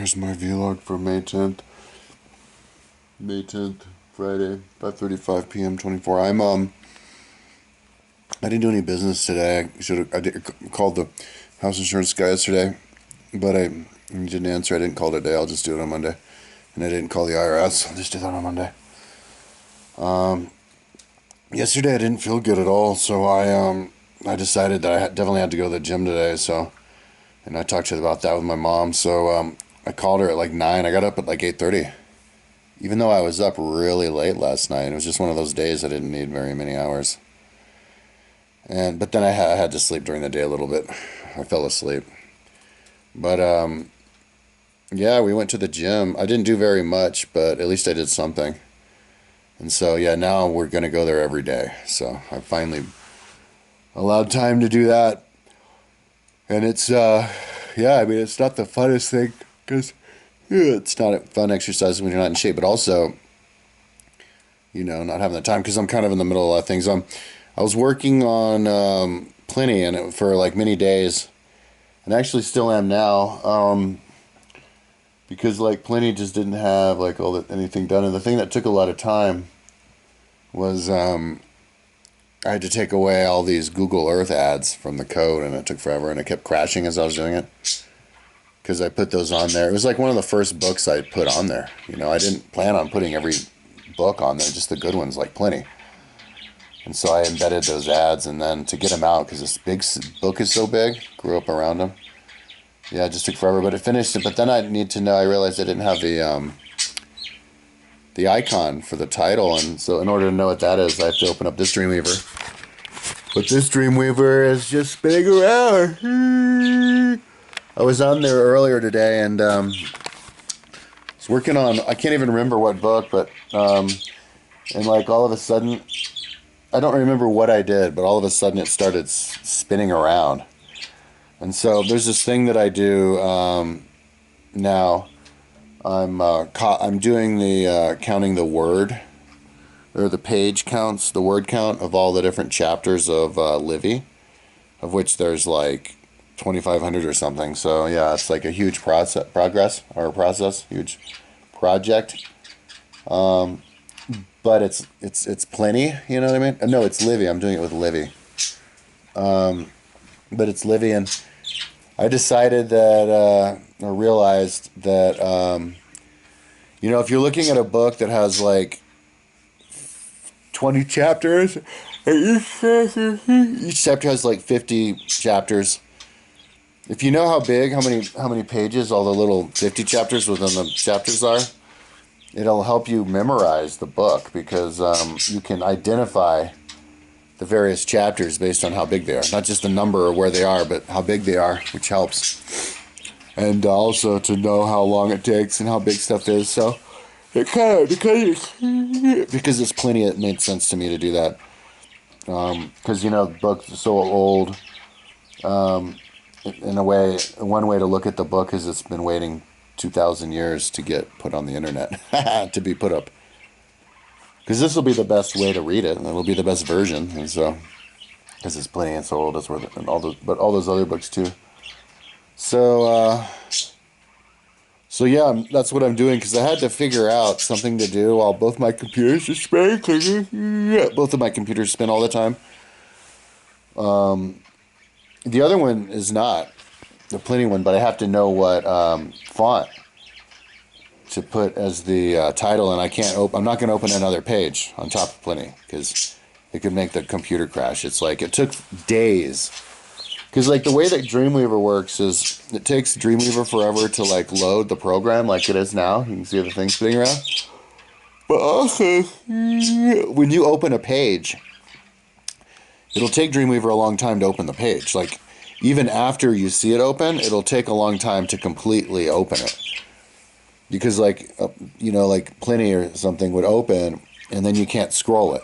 Here's my vlog for May 10th. May 10th, Friday, 5:35 p.m. 24. I didn't do any business today. Called the house insurance guy yesterday, but I didn't answer. I didn't call today. I'll just do it on Monday. And I didn't call the IRS. I'll just do that on Monday. Yesterday I didn't feel good at all, so I decided that definitely had to go to the gym today. And I talked about that with my mom. So I called her at like 9. I got up at like 8:30. Even though I was up really late last night, it was just one of those days I didn't need very many hours. But then I had to sleep during the day a little bit. I fell asleep. But yeah, we went to the gym. I didn't do very much, but at least I did something. And so yeah, now we're gonna go there every day. So I finally allowed time to do that. And it's yeah, I mean it's not the funnest thing because it's not a fun exercise when you're not in shape, but also, not having the time because I'm kind of in the middle of a lot of things. I was working on Pliny and for like many days, and actually still am now, because like Pliny just didn't have like anything done. And the thing that took a lot of time was I had to take away all these Google Earth ads from the code, and it took forever, and it kept crashing as I was doing it. Because I put those on there. It was like one of the first books I put on there. I didn't plan on putting every book on there, just the good ones like Pliny. And so I embedded those ads, and then to get them out, because this big book is so big, grew up around them. Yeah, it just took forever, but it finished. But then I realized I didn't have the icon for the title, and so in order to know what that is, I have to open up this Dreamweaver. But this Dreamweaver is just spinning around. I was on there earlier today and was working on, I can't even remember what book, but and like all of a sudden, I don't remember what I did, but all of a sudden it started spinning around. And so there's this thing that I do now. I'm doing the counting the word or the page counts, the word count of all the different chapters of Livy, of which there's like 2,500 or something. So yeah, it's like a huge process, huge project. But it's Pliny, you know what I mean? No, it's Livy. I'm doing it with Livy. But it's Livy, and I decided that or realized that if you're looking at a book that has like 20 chapters, and each chapter has like 50 chapters. If you know how many pages all the little 50 chapters within the chapters are, it'll help you memorize the book because you can identify the various chapters based on how big they are. Not just the number or where they are, but how big they are, which helps. And also to know how long it takes and how big stuff is. So it kind of, because it's Pliny, it made sense to me to do that. Because the book's so old. In a way, one way to look at the book is it's been waiting 2,000 years to get put on the internet, to be put up. Because this will be the best way to read it, and it'll be the best version. And so, because it's Pliny and so old, that's worth it, and all those other books too. So, so yeah, that's what I'm doing because I had to figure out something to do while both my computers are spinning. Both of my computers spin all the time. The other one is not the Pliny one, but I have to know what font to put as the title, and I'm not going to open another page on top of Pliny because it could make the computer crash. It's like it took days because like the way that Dreamweaver works is it takes Dreamweaver forever to like load the program like it is now. You can see the thing spinning around, but also when you open a page, it'll take Dreamweaver a long time to open the page. Like, even after you see it open, it'll take a long time to completely open it. Because, like, like Pliny or something would open, and then you can't scroll it.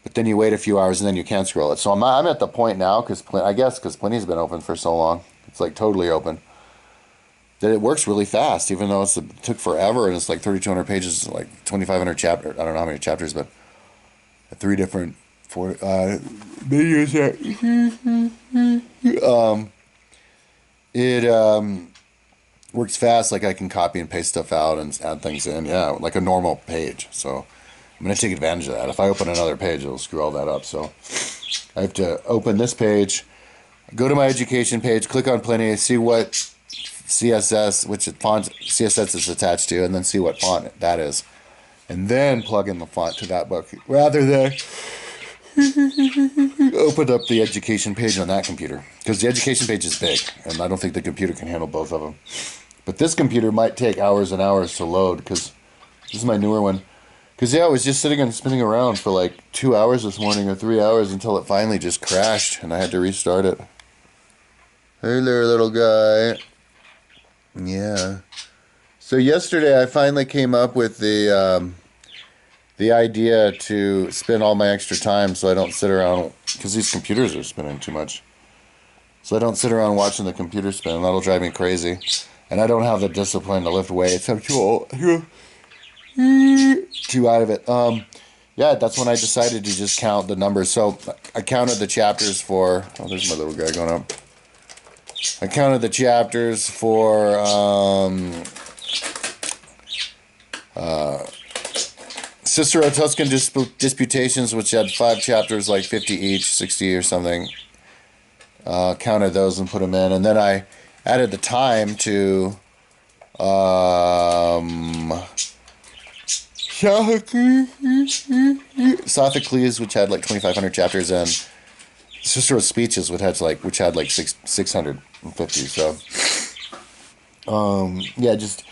But then you wait a few hours, and then you can scroll it. So I'm at the point now, because Pliny's been open for so long. It's, like, totally open. That it works really fast, even though it took forever, and it's, like, 3,200 pages, like, 2,500 chapters. I don't know how many chapters, but 3 different videos it Works fast, like I can copy and paste stuff out and add things in. Yeah, like a normal page. So I'm going to take advantage of that. If I open another page, it'll screw all that up. So I have to open this page, go to my education page, click on Plenty, see what CSS, which font CSS is attached to, and then see what font that is. And then plug in the font to that book rather than open up the education page on that computer. Because the education page is big, and I don't think the computer can handle both of them. But this computer might take hours and hours to load, because this is my newer one. Because, yeah, I was just sitting and spinning around for like 2 hours this morning, or 3 hours, until it finally just crashed, and I had to restart it. Hey there, little guy. Yeah. So yesterday I finally came up with the idea to spend all my extra time so I don't sit around, because these computers are spinning too much. So I don't sit around watching the computer spin. That'll drive me crazy. And I don't have the discipline to lift weights. I'm too old. Too out of it. Yeah, that's when I decided to just count the numbers. So I counted the chapters for... Oh, there's my little guy going up. I counted the chapters for... Cicero Tuscan Disputations, which had 5 chapters, like 50 each, 60 or something. Counted those and put them in. And then I added the time to... Sophocles, which had like 2,500 chapters, and Cicero's Speeches, which had like 650. So, yeah, just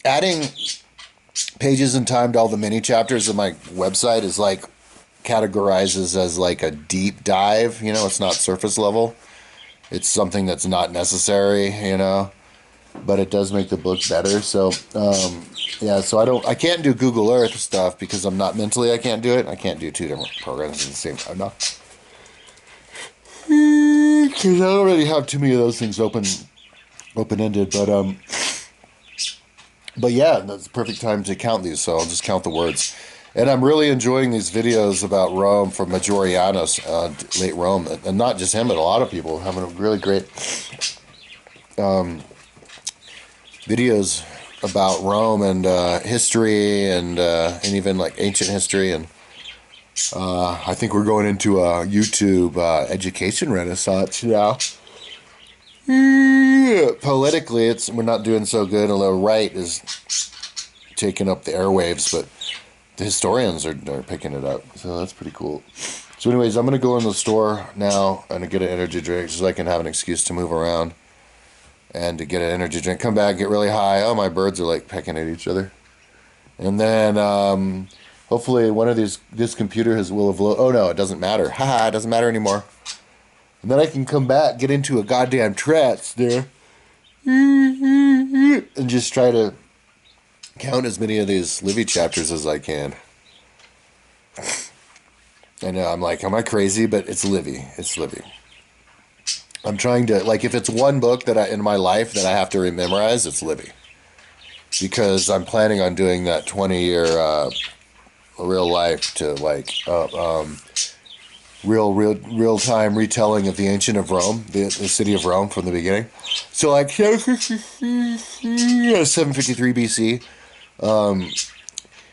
adding pages and time to all the mini chapters of my website is like categorizes as like a deep dive. You know, it's not surface level. It's something that's not necessary. You know. But it does make the book better. So, yeah, so I can't do Google Earth stuff because I'm not mentally, I can't do it. I can't do 2 different programs at the same time. No. Because I don't really have too many of those things open-ended. But yeah, that's the perfect time to count these. So I'll just count the words. And I'm really enjoying these videos about Rome from Majorianus, late Rome. And not just him, but a lot of people having a really great... videos about Rome and history and even like ancient history, and I think we're going into a YouTube education renaissance now. Politically, we're not doing so good. The right is taking up the airwaves, but the historians are picking it up, so that's pretty cool. So, anyways, I'm gonna go in the store now and get an energy drink so I can have an excuse to move around. And to get an energy drink, come back, get really high. Oh, my birds are like pecking at each other. And then hopefully one of this computer will have oh no, it doesn't matter. Haha, it doesn't matter anymore. And then I can come back, get into a goddamn trance there. And just try to count as many of these Livy chapters as I can. I know, I'm like, am I crazy? But it's Livy. It's Livy. I'm trying to, like, if it's one book that in my life that I have to memorize, it's Livy. Because I'm planning on doing that 20-year real life to, like, real-time retelling of the ancient of Rome, the city of Rome from the beginning. So, like, 753 BC,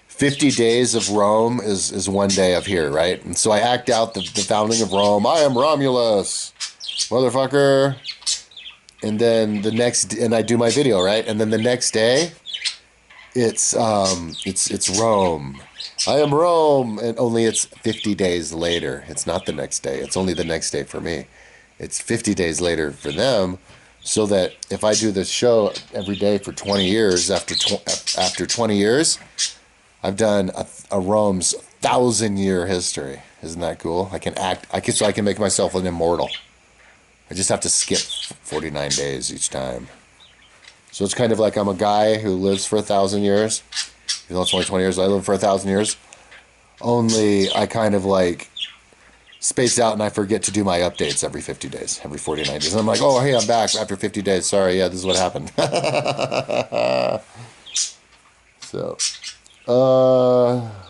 50 days of Rome is 1 day of here, right? And so I act out the founding of Rome. I am Romulus. Motherfucker. And then and I do my video, right? And then the next day, it's Rome. I am Rome, and only it's 50 days later. It's not the next day. It's only the next day for me. It's 50 days later for them, so that if I do this show every day for 20 years, after 20 years, I've done a Rome's 1,000-year history. Isn't that cool? I can make myself an immortal. I just have to skip 49 days each time. So it's kind of like I'm a guy who lives for 1,000 years. Even though it's only 20 years, I live for 1,000 years. Only I kind of like space out and I forget to do my updates every 50 days, every 49 days. And I'm like, oh, hey, I'm back after 50 days. Sorry, yeah, this is what happened. So,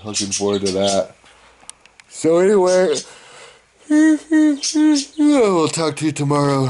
looking forward to that. So anyway, we'll talk to you tomorrow.